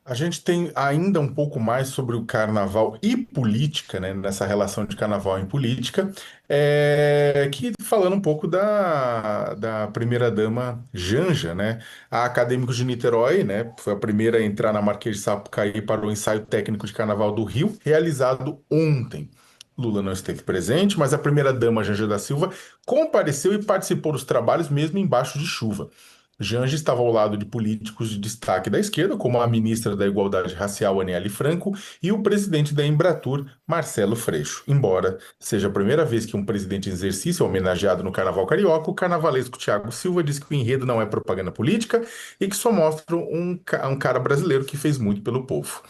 A gente tem ainda um pouco mais sobre o carnaval e política, né, nessa relação de carnaval e política, que falando um pouco da primeira-dama Janja, né, a Acadêmicos de Niterói, né, foi a primeira a entrar na Marquês de Sapucaí para o ensaio técnico de carnaval do Rio, realizado ontem. Lula não esteve presente, mas a primeira-dama Janja da Silva compareceu e participou dos trabalhos mesmo embaixo de chuva. Janja estava ao lado de políticos de destaque da esquerda, como a ministra da Igualdade Racial, Aniele Franco, e o presidente da Embratur, Marcelo Freixo. Embora seja a primeira vez que um presidente em exercício é homenageado no Carnaval Carioca, o carnavalesco Tiago Silva diz que o enredo não é propaganda política e que só mostra um cara brasileiro que fez muito pelo povo.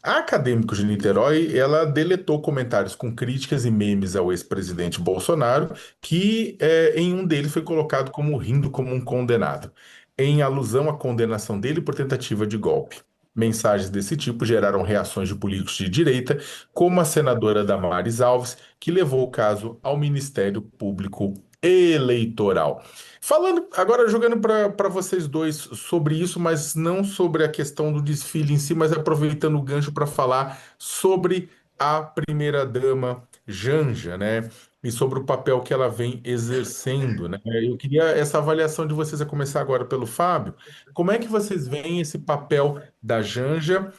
A Acadêmicos de Niterói, ela deletou comentários com críticas e memes ao ex-presidente Bolsonaro, que em um deles foi colocado como rindo como um condenado, em alusão à condenação dele por tentativa de golpe. Mensagens desse tipo geraram reações de políticos de direita, como a senadora Damares Alves, que levou o caso ao Ministério Público Eleitoral. Falando agora, jogando para vocês dois sobre isso, mas não sobre a questão do desfile em si, mas aproveitando o gancho para falar sobre a primeira-dama Janja, né? E sobre o papel que ela vem exercendo, né? Eu queria essa avaliação de vocês, a começar agora pelo Fábio. Como é que vocês veem esse papel da Janja,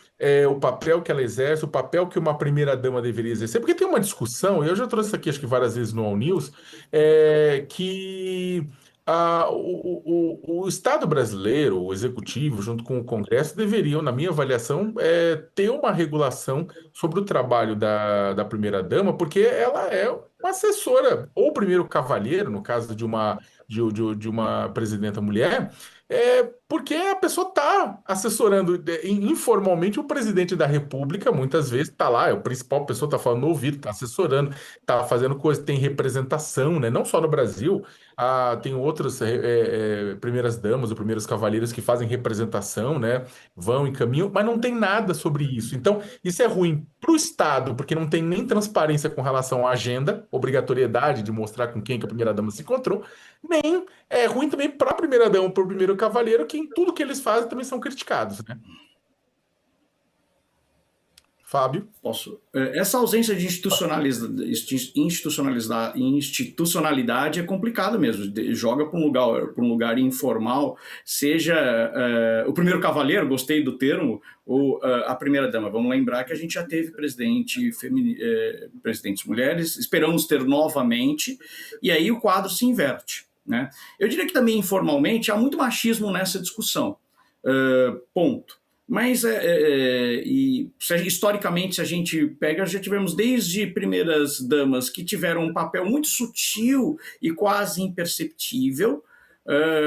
o papel que ela exerce, o papel que uma primeira-dama deveria exercer? Porque tem uma discussão, e eu já trouxe isso aqui acho que várias vezes no All News, que o Estado brasileiro, o Executivo, junto com o Congresso, deveriam, na minha avaliação, ter uma regulação sobre o trabalho da primeira-dama, porque ela é uma assessora, ou primeiro cavalheiro, no caso de uma presidenta mulher, porque a pessoa está assessorando informalmente o presidente da República, muitas vezes está lá, é o principal pessoa, está falando no ouvido, está assessorando, está fazendo coisa, tem representação, né? Não só no Brasil. Tem outras primeiras damas ou primeiros cavalheiros que fazem representação, né? Vão em caminho, mas não tem nada sobre isso. Então, isso é ruim para o Estado, porque não tem nem transparência com relação à agenda, obrigatoriedade de mostrar com quem que a primeira-dama se encontrou, nem é ruim também para a primeira-dama, para o primeiro cavalheiro, que em tudo que eles fazem também são criticados, né? Fábio? Posso. Essa ausência de institucionalidade é complicada mesmo. Joga para um lugar informal, seja o primeiro cavaleiro, gostei do termo, ou a primeira dama. Vamos lembrar que a gente já teve presidentes mulheres, esperamos ter novamente, e aí o quadro se inverte. Né? Eu diria que também informalmente há muito machismo nessa discussão. Ponto. Mas, historicamente, se a gente pega, já tivemos desde primeiras damas que tiveram um papel muito sutil e quase imperceptível,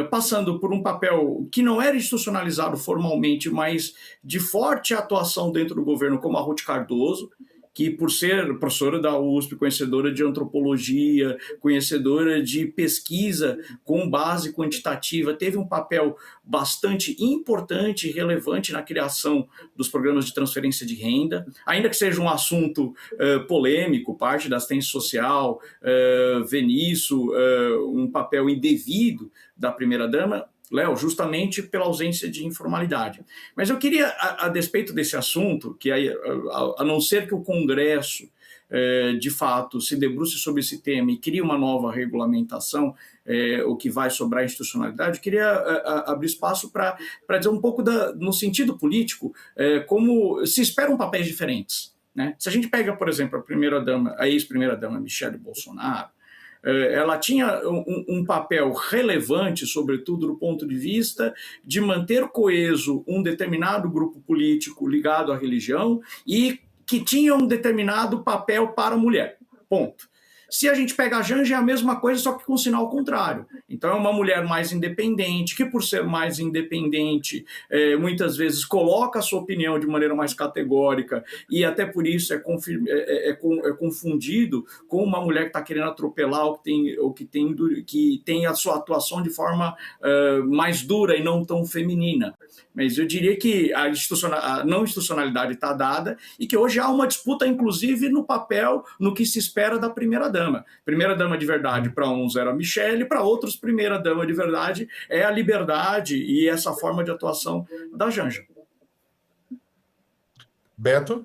passando por um papel que não era institucionalizado formalmente, mas de forte atuação dentro do governo, como a Ruth Cardoso, que por ser professora da USP, conhecedora de antropologia, conhecedora de pesquisa com base quantitativa, teve um papel bastante importante e relevante na criação dos programas de transferência de renda, ainda que seja um assunto polêmico, parte da assistência social, vê nisso um papel indevido da primeira-dama, Léo, justamente pela ausência de informalidade. Mas eu queria, a despeito desse assunto, que a não ser que o Congresso, de fato, se debruce sobre esse tema e crie uma nova regulamentação, o que vai sobrar a institucionalidade, eu queria abrir espaço para dizer um pouco no sentido político, como se esperam papéis diferentes. Né? Se a gente pega, por exemplo, a ex-primeira-dama Michele Bolsonaro, ela tinha um papel relevante, sobretudo do ponto de vista de manter coeso um determinado grupo político ligado à religião e que tinha um determinado papel para a mulher. Ponto. Se a gente pega a Janja, é a mesma coisa, só que com sinal contrário. Então, é uma mulher mais independente, que por ser mais independente, muitas vezes coloca a sua opinião de maneira mais categórica e até por isso é confundido com uma mulher que está querendo atropelar que tem a sua atuação de forma mais dura e não tão feminina. Mas eu diria que a não institucionalidade está dada e que hoje há uma disputa, inclusive, no papel, no que se espera da primeira-dama. Primeira-dama de verdade para uns era a Michele, para outros, primeira-dama de verdade é a liberdade e essa forma de atuação da Janja. Beto?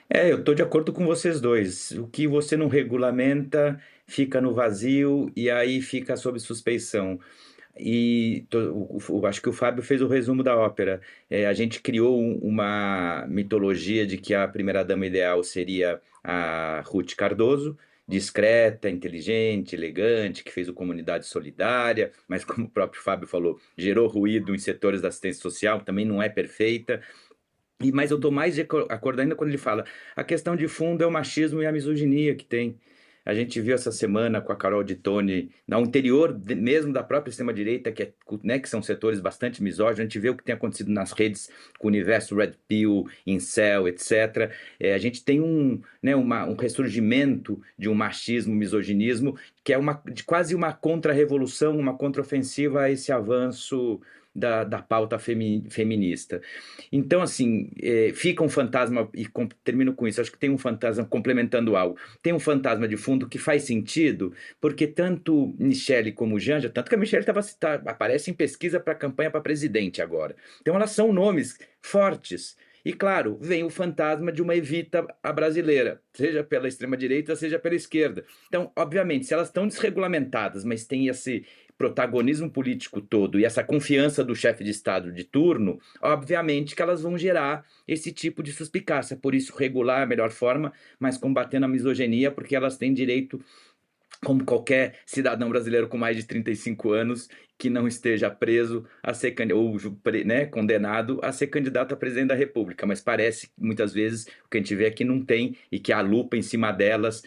Eu estou de acordo com vocês dois. O que você não regulamenta fica no vazio e aí fica sob suspeição. Acho que o Fábio fez o resumo da ópera. A gente criou uma mitologia de que a primeira-dama ideal seria a Ruth Cardoso, discreta, inteligente, elegante, que fez o Comunidade Solidária, mas como o próprio Fábio falou, gerou ruído em setores da assistência social, também não é perfeita. Mas eu estou mais de acordo ainda quando ele fala a questão de fundo é o machismo e a misoginia que tem. A gente viu essa semana com a Carol de Tone, no interior mesmo da própria extrema-direita, que são setores bastante misóginos, a gente vê o que tem acontecido nas redes com o universo Red Pill, Incel, etc. A gente tem um ressurgimento de um machismo, misoginismo, que é de quase uma contra-revolução, uma contra-ofensiva a esse avanço da pauta feminista. Então, assim, fica um fantasma, e termino com isso, acho que tem um fantasma complementando algo. Tem um fantasma de fundo que faz sentido, porque tanto Michele como Janja, tanto que a Michele aparece em pesquisa para a campanha para presidente agora. Então, elas são nomes fortes. E, claro, vem o fantasma de uma Evita a brasileira, seja pela extrema-direita, seja pela esquerda. Então, obviamente, se elas estão desregulamentadas, mas têm esse protagonismo político todo e essa confiança do chefe de Estado de turno, obviamente que elas vão gerar esse tipo de suspicácia. Por isso, regular é a melhor forma, mas combatendo a misoginia, porque elas têm direito, como qualquer cidadão brasileiro com mais de 35 anos, que não esteja preso a ser ou condenado a ser candidato a presidente da República. Mas parece, muitas vezes, o que a gente vê aqui não tem, e que a lupa em cima delas,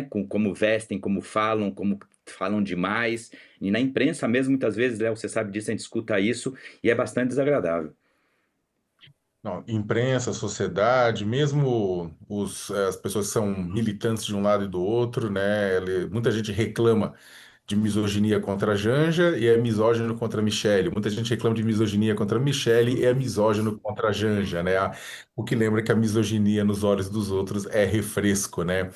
como vestem, como falam demais, e na imprensa mesmo, muitas vezes, Léo, você sabe disso, a gente escuta isso, e é bastante desagradável. Não, imprensa, sociedade, mesmo as pessoas que são militantes de um lado e do outro, né? Muita gente reclama de misoginia contra a Janja e é misógino contra a Michele. Muita gente reclama de misoginia contra a Michele e é misógino contra a Janja, né? O que lembra que a misoginia nos olhos dos outros é refresco, né?